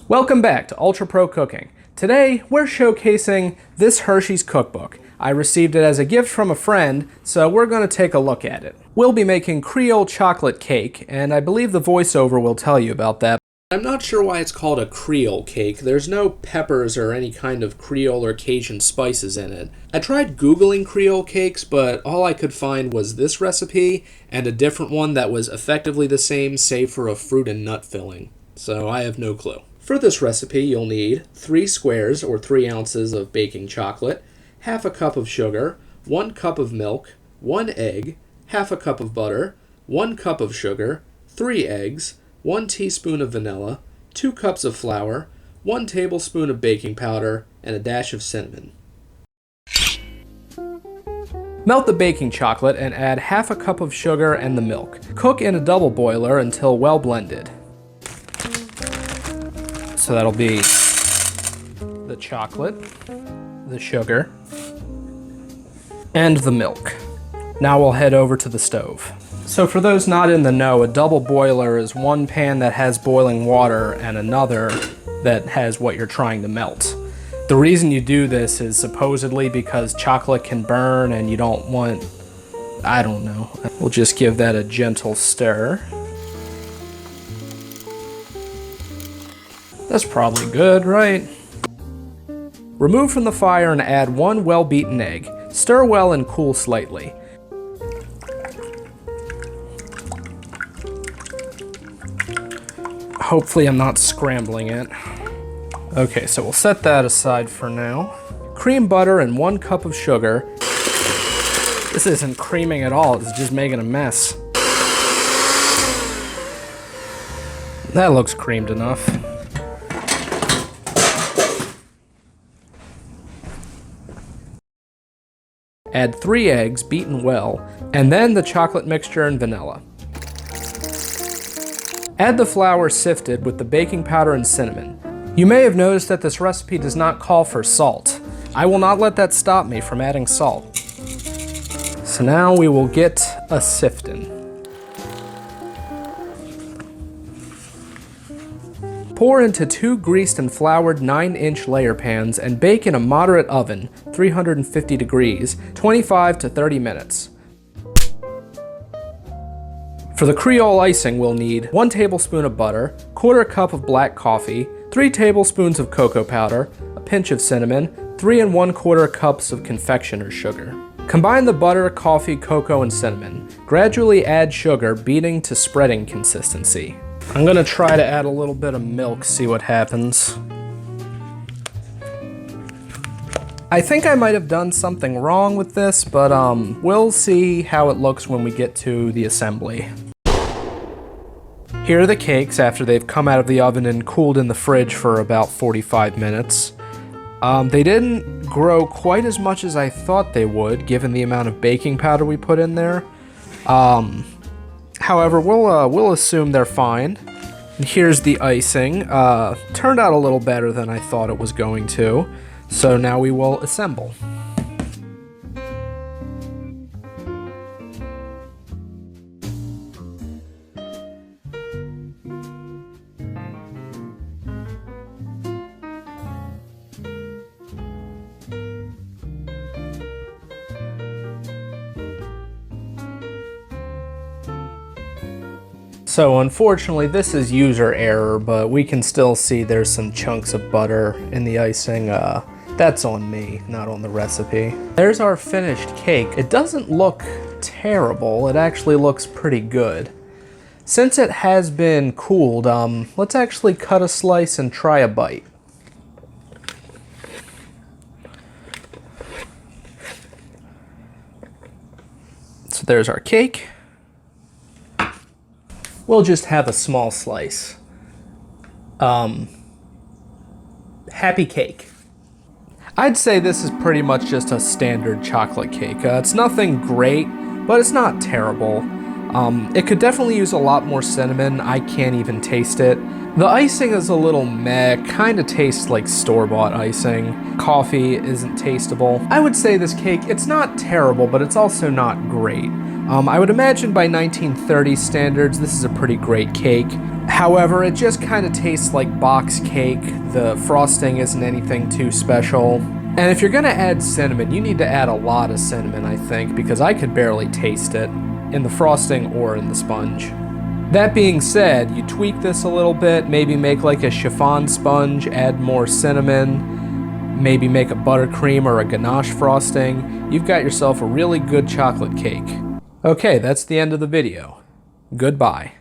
Welcome back to Ultra Pro Cooking. Today, we're showcasing this Hershey's cookbook. I received it as a gift from a friend, so we're going to take a look at it. We'll be making Creole chocolate cake, and I believe the voiceover will tell you about that. I'm not sure why it's called a Creole cake. There's no peppers or any kind of Creole or Cajun spices in it. I tried Googling Creole cakes, but all I could find was this recipe and a different one that was effectively the same, save for a fruit and nut filling. So I have no clue. For this recipe, you'll need 3 squares or 3 ounces of baking chocolate, half a cup of sugar, 1 cup of milk, 1 egg, half a cup of butter, 1 cup of sugar, 3 eggs, 1 teaspoon of vanilla, 2 cups of flour, 1 tablespoon of baking powder, and a dash of cinnamon. Melt the baking chocolate and add half a cup of sugar and the milk. Cook in a double boiler until well blended. So that'll be the chocolate, the sugar, and the milk. Now we'll head over to the stove. So for those not in the know, a double boiler is one pan that has boiling water and another that has what you're trying to melt. The reason you do this is supposedly because chocolate can burn and you don't want, I don't know. We'll just give that a gentle stir. That's probably good, right? Remove from the fire and add 1 well-beaten egg. Stir well and cool slightly. Hopefully I'm not scrambling it. Okay, so we'll set that aside for now. Cream butter and 1 cup of sugar. This isn't creaming at all, it's just making a mess. That looks creamed enough. Add 3 eggs, beaten well, and then the chocolate mixture and vanilla. Add the flour sifted with the baking powder and cinnamon. You may have noticed that this recipe does not call for salt. I will not let that stop me from adding salt. So now we will get a sifting. Pour into 2 greased and floured 9-inch layer pans and bake in a moderate oven, 350 degrees, 25 to 30 minutes. For the Creole icing, we'll need 1 tablespoon of butter, 1/4 cup of black coffee, 3 tablespoons of cocoa powder, a pinch of cinnamon, 3 1/4 cups of confectioner's sugar. Combine the butter, coffee, cocoa, and cinnamon. Gradually add sugar, beating to spreading consistency. I'm gonna try to add a little bit of milk, see what happens. I think I might have done something wrong with this, but we'll see how it looks when we get to the assembly. Here are the cakes after they've come out of the oven and cooled in the fridge for about 45 minutes. They didn't grow quite as much as I thought they would, given the amount of baking powder we put in there. However, we'll assume they're fine. And here's the icing. Turned out a little better than I thought it was going to. So now we will assemble. So unfortunately, this is user error, but we can still see there's some chunks of butter in the icing. That's on me, not on the recipe. There's our finished cake. It doesn't look terrible. It actually looks pretty good. Since it has been cooled, let's actually cut a slice and try a bite. So there's our cake. We'll just have a small slice. Happy cake. I'd say this is pretty much just a standard chocolate cake. It's nothing great, but it's not terrible. It could definitely use a lot more cinnamon. I can't even taste it. The icing is a little meh, kind of tastes like store-bought icing. Coffee isn't tasteable. I would say this cake, it's not terrible, but it's also not great. I would imagine by 1930 standards, this is a pretty great cake. However, it just kind of tastes like box cake. The frosting isn't anything too special. And if you're gonna add cinnamon, you need to add a lot of cinnamon, I think, because I could barely taste it in the frosting or in the sponge. That being said, you tweak this a little bit, maybe make like a chiffon sponge, add more cinnamon, maybe make a buttercream or a ganache frosting. You've got yourself a really good chocolate cake. Okay, that's the end of the video. Goodbye.